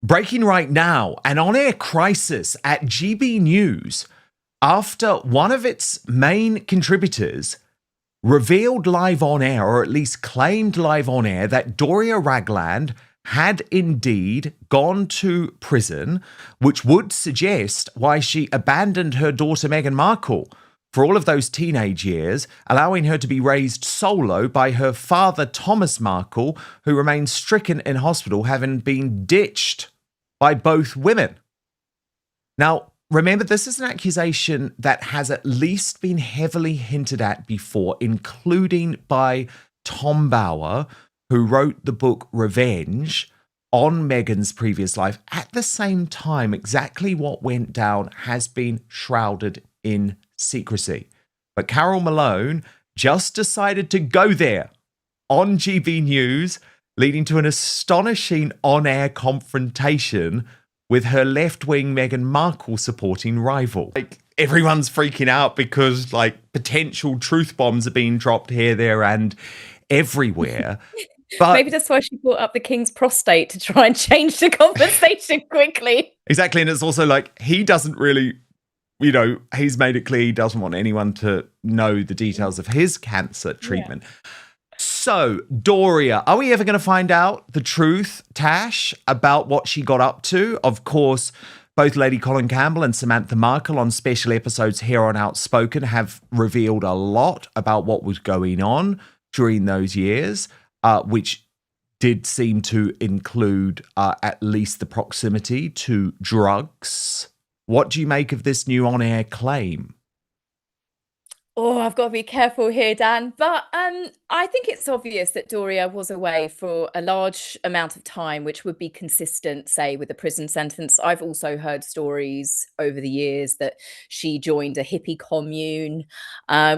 Breaking right now, an on-air crisis at GB News after one of its main contributors revealed live on air, or at least claimed live on air, that Doria Ragland had indeed gone to prison, which would suggest why she abandoned her daughter Meghan Markle for all of those teenage years, allowing her to be raised solo by her father, Thomas Markle, who remains stricken in hospital, having been ditched by both women. Now, remember, this is an accusation that has at least been heavily hinted at before, including by Tom Bower, who wrote the book Revenge on Meghan's previous life. At the same time, exactly what went down has been shrouded in secrecy. But Carol Malone just decided to go there on GB News, leading to an astonishing on-air confrontation with her left-wing Meghan Markle supporting rival. Like, everyone's freaking out because, like, potential truth bombs are being dropped here, there, and everywhere. But maybe that's why she brought up the king's prostate to try and change the conversation quickly. Exactly, and it's also like he doesn't really, he's made it clear he doesn't want anyone to know the details of his cancer treatment. Yeah. So, Doria, are we ever going to find out the truth, Tash, about what she got up to? Of course, both Lady Colin Campbell and Samantha Markle on special episodes here on Outspoken have revealed a lot about what was going on during those years, which did seem to include at least the proximity to drugs. What do you make of this new on-air claim? Oh, I've got to be careful here, Dan. But I think it's obvious that Doria was away for a large amount of time, which would be consistent, say, with a prison sentence. I've also heard stories over the years that she joined a hippie commune,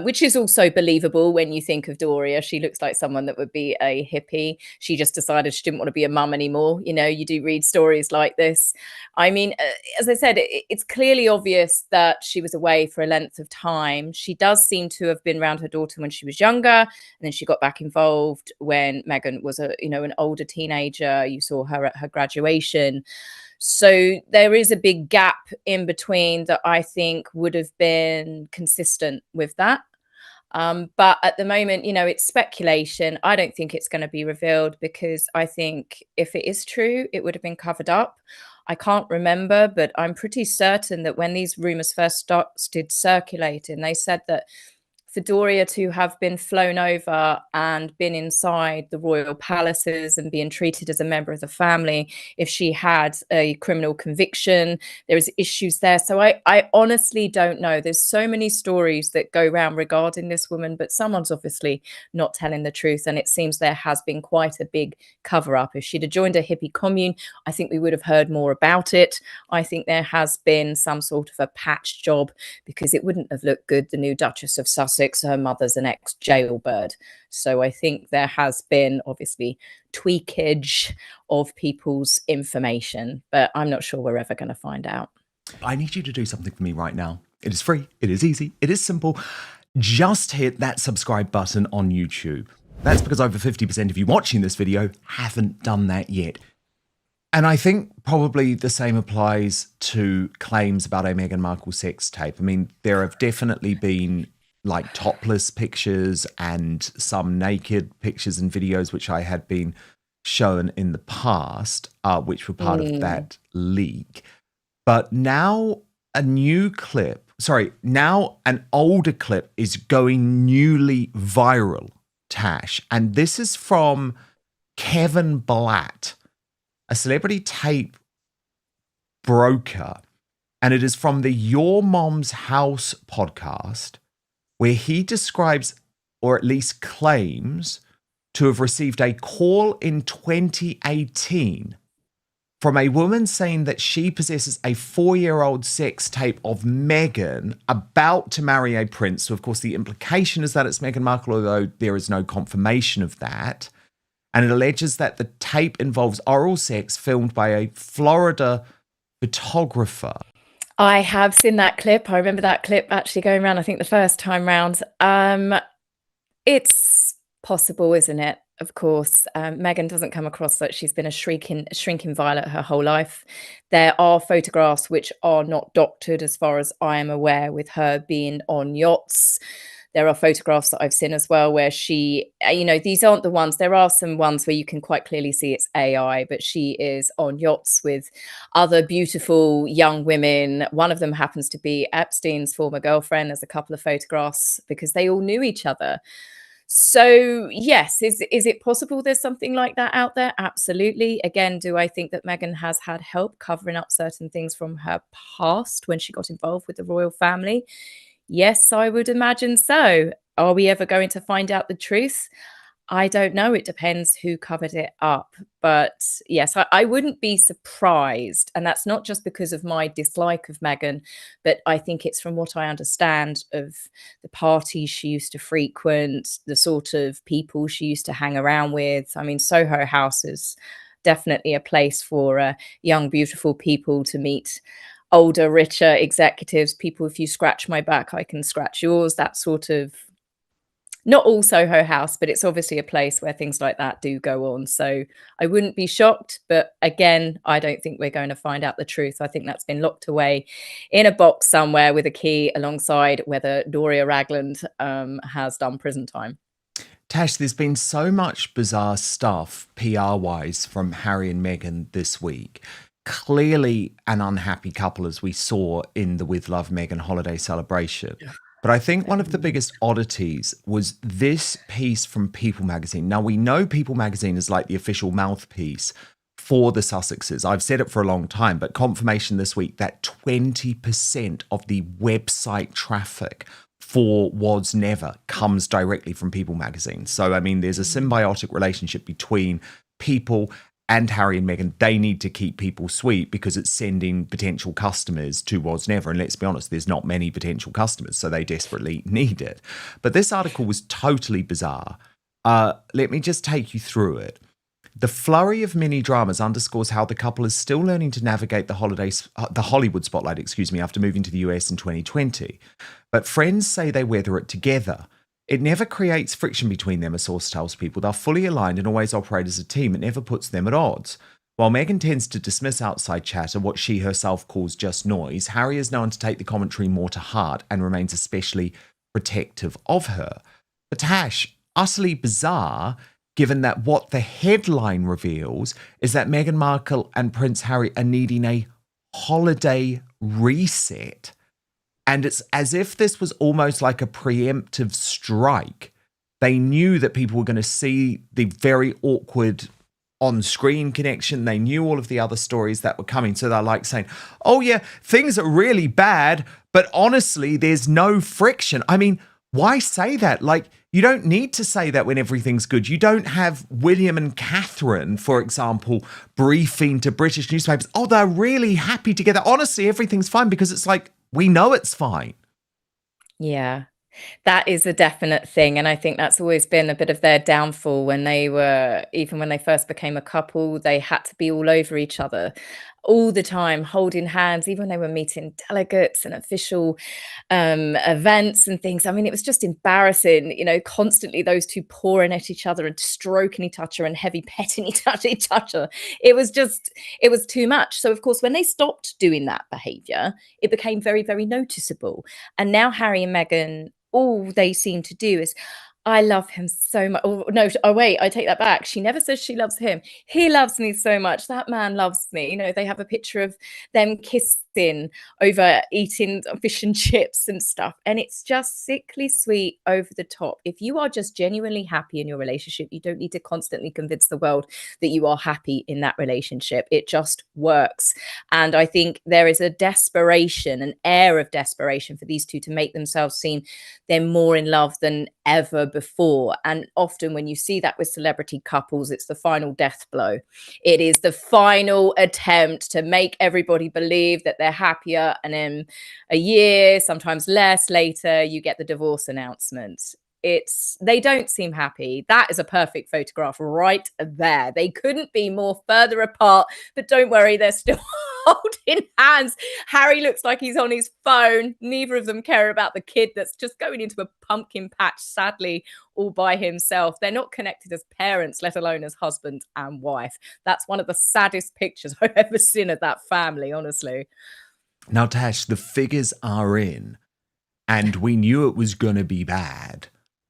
which is also believable when you think of Doria. She looks like someone that would be a hippie. She just decided she didn't want to be a mum anymore. You know, you do read stories like this. I mean, as I said, it's clearly obvious that she was away for a length of time. She does seem to have been around her daughter when she was younger, and then she got back involved when Meghan was an older teenager. You saw her at her graduation. So there is a big gap in between that I think would have been consistent with that. But at the moment, it's speculation. I don't think it's going to be revealed because I think if it is true, it would have been covered up. I can't remember, but I'm pretty certain that when these rumors first started circulating, they said that for Doria to have been flown over and been inside the royal palaces and being treated as a member of the family, if she had a criminal conviction, there is issues there. So I honestly don't know. There's so many stories that go around regarding this woman, but someone's obviously not telling the truth. And it seems there has been quite a big cover up. If she'd have joined a hippie commune, I think we would have heard more about it. I think there has been some sort of a patch job because it wouldn't have looked good. The new Duchess of Sussex, her mother's an ex-jailbird. So I think there has been obviously tweakage of people's information, but I'm not sure we're ever going to find out. I need you to do something for me right now. It is free. It is easy. It is simple. Just hit that subscribe button on YouTube. That's because over 50% of you watching this video haven't done that yet. And I think probably the same applies to claims about a Meghan Markle sex tape. I mean, there have definitely been like topless pictures and some naked pictures and videos, which I had been shown in the past, which were part of that leak. But now an older clip is going newly viral, Tash. And this is from Kevin Blatt, a celebrity tape broker. And it is from the Your Mom's House podcast, where he describes, or at least claims, to have received a call in 2018 from a woman saying that she possesses a 4-year-old sex tape of Meghan about to marry a prince. So, of course, the implication is that it's Meghan Markle, although there is no confirmation of that. And it alleges that the tape involves oral sex filmed by a Florida photographer. I have seen that clip. I remember that clip actually going around, I think, the first time round. It's possible, isn't it? Of course, Meghan doesn't come across that she's been a shrinking violet her whole life. There are photographs which are not doctored, as far as I am aware, with her being on yachts. There are photographs that I've seen as well where she, these aren't the ones. There are some ones where you can quite clearly see it's AI, but she is on yachts with other beautiful young women. One of them happens to be Epstein's former girlfriend. There's a couple of photographs because they all knew each other. So yes, is it possible there's something like that out there? Absolutely. Again, do I think that Meghan has had help covering up certain things from her past when she got involved with the royal family? Yes, I would imagine so. Are we ever going to find out the truth? I don't know. It depends who covered it up. But yes, I wouldn't be surprised. And that's not just because of my dislike of Meghan, but I think it's from what I understand of the parties she used to frequent, the sort of people she used to hang around with. I mean, Soho House is definitely a place for young, beautiful people to meet older, richer executives, people, if you scratch my back, I can scratch yours, that sort of, not all Soho House, but it's obviously a place where things like that do go on. So I wouldn't be shocked. But again, I don't think we're going to find out the truth. I think that's been locked away in a box somewhere with a key alongside whether Doria Ragland has done prison time. Tash, there's been so much bizarre stuff PR-wise from Harry and Meghan this week. Clearly an unhappy couple, as we saw in the With Love Meghan holiday celebration. But I think one of the biggest oddities was this piece from People magazine. Now, we know People magazine is like the official mouthpiece for the Sussexes. I've said it for a long time, but confirmation this week that 20% of the website traffic for Was Never comes directly from People magazine. So, I mean, there's a symbiotic relationship between People and Harry and Meghan. They need to keep People sweet because it's sending potential customers to Was Never. And let's be honest, there's not many potential customers, so they desperately need it. But this article was totally bizarre. Let me just take you through it. The flurry of mini dramas underscores how the couple is still learning to navigate the Hollywood spotlight, after moving to the US in 2020. But friends say they weather it together. It never creates friction between them, a source tells People. They're fully aligned and always operate as a team. It never puts them at odds. While Meghan tends to dismiss outside chatter, what she herself calls just noise, Harry is known to take the commentary more to heart and remains especially protective of her. But Tash, utterly bizarre, given that what the headline reveals is that Meghan Markle and Prince Harry are needing a holiday reset. And it's as if this was almost like a preemptive strike. They knew that people were going to see the very awkward on-screen connection. They knew all of the other stories that were coming. So they're like saying, oh yeah, things are really bad, but honestly, there's no friction. I mean, why say that? Like, you don't need to say that when everything's good. You don't have William and Catherine, for example, briefing to British newspapers. Oh, they're really happy together. Honestly, everything's fine, because it's like, we know it's fine. Yeah. That is a definite thing. And I think that's always been a bit of their downfall. Even when they first became a couple, they had to be all over each other all the time, holding hands, even when they were meeting delegates and official events and things. I mean, it was just embarrassing, constantly those two pouring at each other and stroking each other and heavy petting each other. It was too much. So, of course, when they stopped doing that behavior, it became very, very noticeable. And now Harry and Meghan, all they seem to do is, I love him so much. Oh, no, wait, I take that back. She never says she loves him. He loves me so much. That man loves me. They have a picture of them kissing over eating fish and chips and stuff. And it's just sickly sweet, over the top. If you are just genuinely happy in your relationship, you don't need to constantly convince the world that you are happy in that relationship. It just works. And I think there is a desperation, an air of desperation for these two to make themselves seem they're more in love than ever before. And often when you see that with celebrity couples, it's the final death blow. It is the final attempt to make everybody believe that they're happier. And then a year, sometimes less later, you get the divorce announcement. They don't seem happy. That is a perfect photograph right there. They couldn't be more further apart, but don't worry, they're still holding hands. Harry looks like he's on his phone. Neither of them care about the kid that's just going into a pumpkin patch, sadly, all by himself. They're not connected as parents, let alone as husband and wife. That's one of the saddest pictures I've ever seen of that family, honestly. Now, Tash, the figures are in, and we knew it was going to be bad,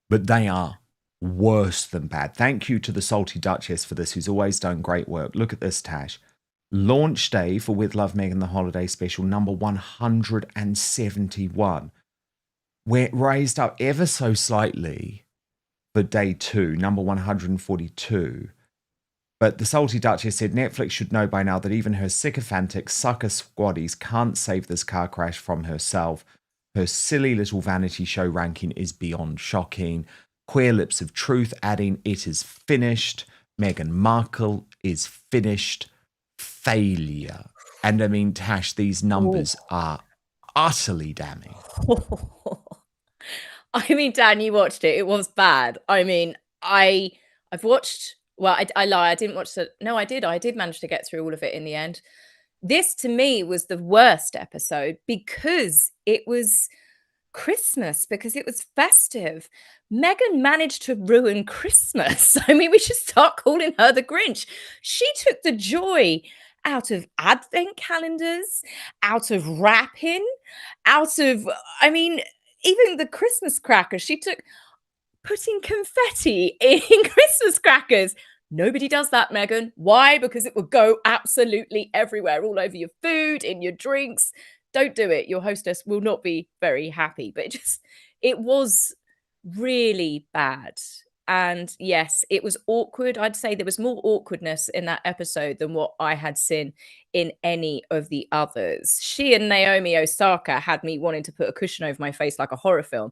but they are worse than bad. Thank you to the Salty Duchess for this, who's always done great work. Look at this, Tash. Launch day for With Love, Meghan, the holiday special, number 171. We're raised up ever so slightly for day 2, number 142. But the Salty Duchess said Netflix should know by now that even her sycophantic sucker squaddies can't save this car crash from herself. Her silly little vanity show ranking is beyond shocking. Queer Lips of Truth adding, it is finished. Meghan Markle is finished. Failure. And I mean, Tash, these numbers are utterly damning. I mean, Dan, you watched it. It was bad. I mean, I've watched. Well, I lie. I didn't watch the. No, I did. I did manage to get through all of it in the end. This, to me, was the worst episode because it was Christmas, because it was festive. Meghan managed to ruin Christmas. I mean, we should start calling her the Grinch. She took the joy out of advent calendars, out of wrapping, out of, I mean, even the Christmas crackers. She took putting confetti in Christmas crackers. Nobody does that, Meghan. Why? Because it will go absolutely everywhere, all over your food, in your drinks. Don't do it. Your hostess will not be very happy. But it was really bad. And yes, it was awkward. I'd say there was more awkwardness in that episode than what I had seen in any of the others. She and Naomi Osaka had me wanting to put a cushion over my face like a horror film.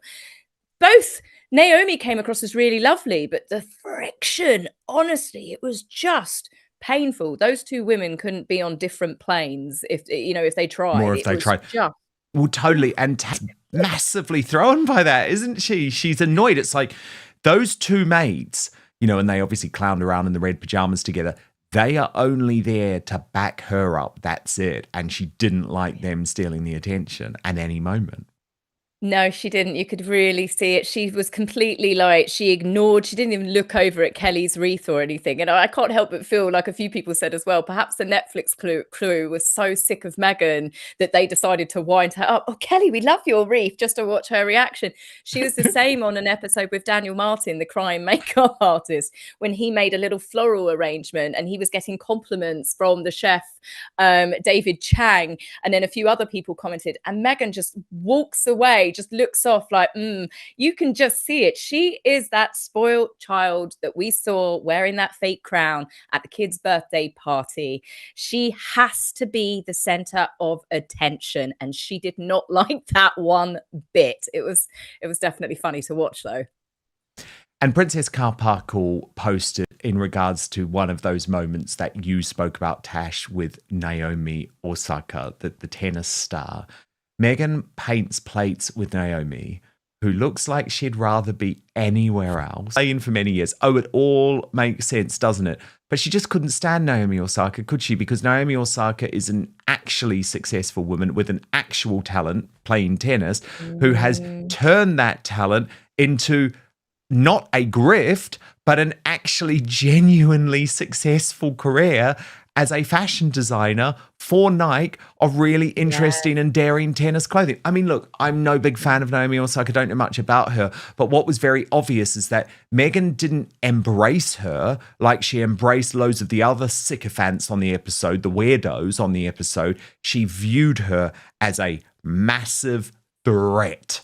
Both Naomi came across as really lovely, but the friction, honestly, it was just painful. Those two women couldn't be on different planes if they tried. More if they tried. Well, totally. And Tess massively thrown by that, isn't she? She's annoyed. It's like those two maids, and they obviously clowned around in the red pajamas together. They are only there to back her up. That's it. And she didn't like them stealing the attention at any moment. No, she didn't. You could really see it. She was completely she didn't even look over at Kelly's wreath or anything. And I can't help but feel like a few people said as well, perhaps the Netflix crew was so sick of Meghan that they decided to wind her up. Oh, Kelly, we love your wreath, just to watch her reaction. She was the same on an episode with Daniel Martin, the crime makeup artist, when he made a little floral arrangement and he was getting compliments from the chef, David Chang. And then a few other people commented, and Meghan just walks away, just looks off like, you can just see it. She is that spoiled child that we saw wearing that fake crown at the kid's birthday party. She has to be the center of attention, and she did not like that one bit. It was definitely funny to watch, though. And Princess Carparkle posted in regards to one of those moments that you spoke about, Tash, with Naomi Osaka, the tennis star. Meghan paints plates with Naomi, who looks like she'd rather be anywhere else. Saying for many years, it all makes sense, doesn't it? But she just couldn't stand Naomi Osaka, could she? Because Naomi Osaka is an actually successful woman with an actual talent playing tennis, who has turned that talent into not a grift, but an actually genuinely successful career as a fashion designer for Nike of really interesting and daring tennis clothing. I mean, look, I'm no big fan of Naomi Osaka. I don't know much about her. But what was very obvious is that Meghan didn't embrace her like she embraced loads of the other sycophants on the episode, the weirdos on the episode. She viewed her as a massive threat.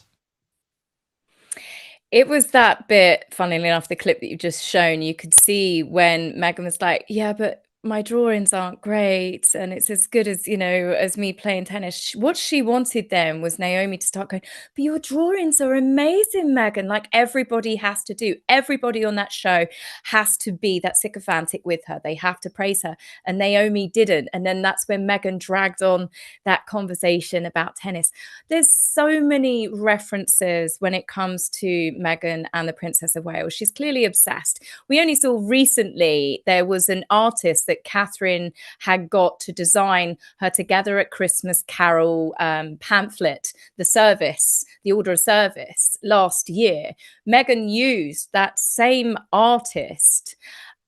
It was that bit, funnily enough, the clip that you've just shown, you could see when Meghan was like, yeah, but my drawings aren't great and it's as good as, as me playing tennis. What she wanted then was Naomi to start going, but your drawings are amazing, Meghan. Like everybody has to do. Everybody on that show has to be that sycophantic with her. They have to praise her. And Naomi didn't. And then that's when Meghan dragged on that conversation about tennis. There's so many references when it comes to Meghan and the Princess of Wales. She's clearly obsessed. We only saw recently there was an artist that Catherine had got to design her Together at Christmas Carol pamphlet, the order of service last year. Meghan used that same artist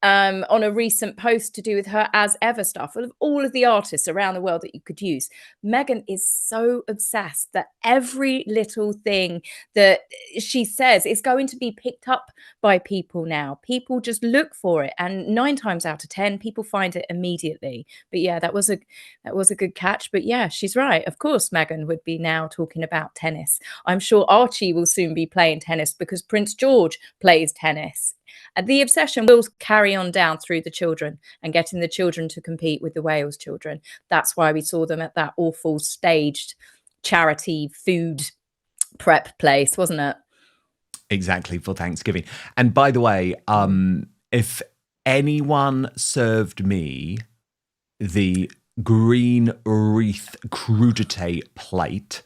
on a recent post to do with her As Ever stuff. Of all of the artists around the world that you could use, Meghan is so obsessed that every little thing that she says is going to be picked up by people now. People just look for it, and 9 times out of 10, people find it immediately. But yeah, that was a good catch. But yeah, she's right. Of course, Meghan would be now talking about tennis. I'm sure Archie will soon be playing tennis because Prince George plays tennis. And the obsession will carry on down through the children and getting the children to compete with the Wales children. That's why we saw them at that awful staged charity food prep place, wasn't it? Exactly, for Thanksgiving. And by the way, if anyone served me the green wreath crudité plate,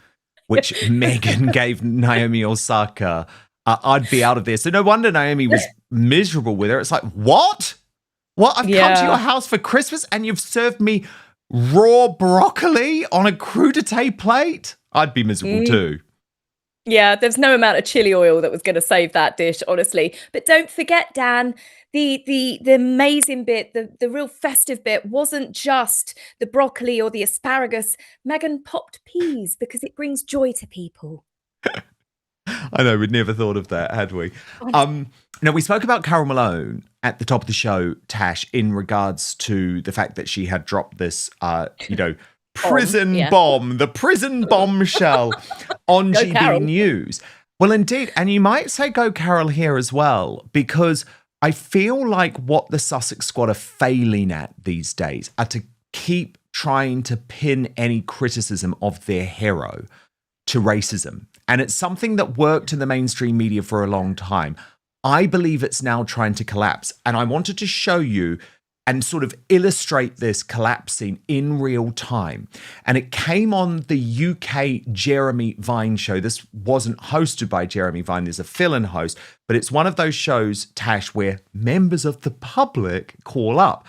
which Meghan gave Naomi Osaka, I'd be out of there. So no wonder Naomi was miserable with her. It's like, what? I've come to your house for Christmas and you've served me raw broccoli on a crudité plate? I'd be miserable too. Yeah, there's no amount of chili oil that was going to save that dish, honestly. But don't forget, Dan, the amazing bit, the real festive bit wasn't just the broccoli or the asparagus. Meghan popped peas because it brings joy to people. I know, we'd never thought of that, had we? Now, we spoke about Carol Malone at the top of the show, Tash, in regards to the fact that she had dropped this, prison bomb, the prison bombshell on GB Carol. News. Well, indeed. And you might say go Carol here as well, because I feel like what the Sussex squad are failing at these days are to keep trying to pin any criticism of their hero to racism. And it's something that worked in the mainstream media for a long time. I believe it's now trying to collapse. And I wanted to show you and sort of illustrate this collapsing in real time. And it came on the UK Jeremy Vine show. This wasn't hosted by Jeremy Vine. There's a fill-in host, but it's one of those shows, Tash, where members of the public call up.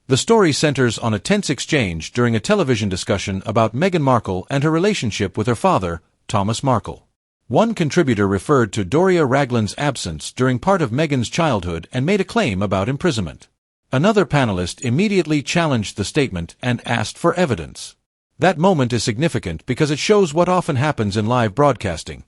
The story centers on a tense exchange during a television discussion about Meghan Markle and her relationship with her father, Thomas Markle. One contributor referred to Doria Ragland's absence during part of Meghan's childhood and made a claim about imprisonment. Another panelist immediately challenged the statement and asked for evidence. That moment is significant because it shows what often happens in live broadcasting.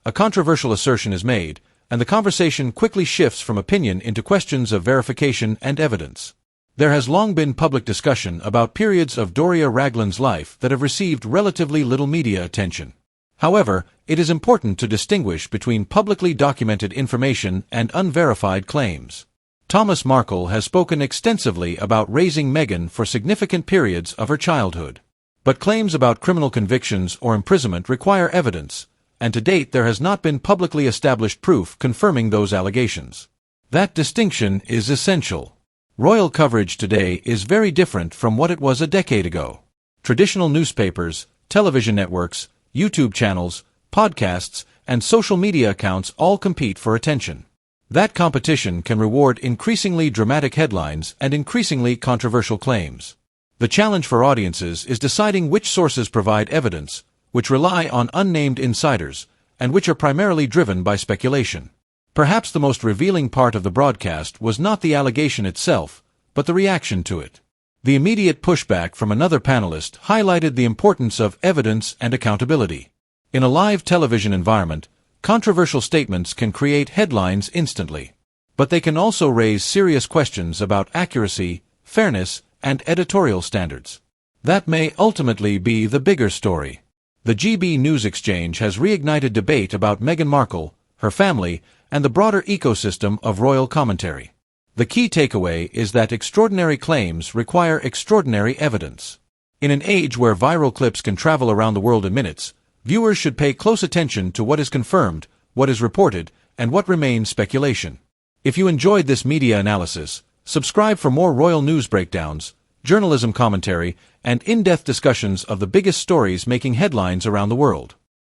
A controversial assertion is made, and the conversation quickly shifts from opinion into questions of verification and evidence. There has long been public discussion about periods of Doria Ragland's life that have received relatively little media attention. However, it is important to distinguish between publicly documented information and unverified claims. Thomas Markle has spoken extensively about raising Meghan for significant periods of her childhood. But claims about criminal convictions or imprisonment require evidence, and to date there has not been publicly established proof confirming those allegations. That distinction is essential. Royal coverage today is very different from what it was a decade ago. Traditional newspapers, television networks, YouTube channels, podcasts, and social media accounts all compete for attention. That competition can reward increasingly dramatic headlines and increasingly controversial claims. The challenge for audiences is deciding which sources provide evidence, which rely on unnamed insiders, and which are primarily driven by speculation. Perhaps the most revealing part of the broadcast was not the allegation itself, but the reaction to it. The immediate pushback from another panelist highlighted the importance of evidence and accountability. In a live television environment, controversial statements can create headlines instantly. But they can also raise serious questions about accuracy, fairness, and editorial standards. That may ultimately be the bigger story. The GB News Exchange has reignited debate about Meghan Markle, her family, and the broader ecosystem of royal commentary. The key takeaway is that extraordinary claims require extraordinary evidence. In an age where viral clips can travel around the world in minutes, viewers should pay close attention to what is confirmed, what is reported, and what remains speculation. If you enjoyed this media analysis, subscribe for more royal news breakdowns, journalism commentary, and in-depth discussions of the biggest stories making headlines around the world.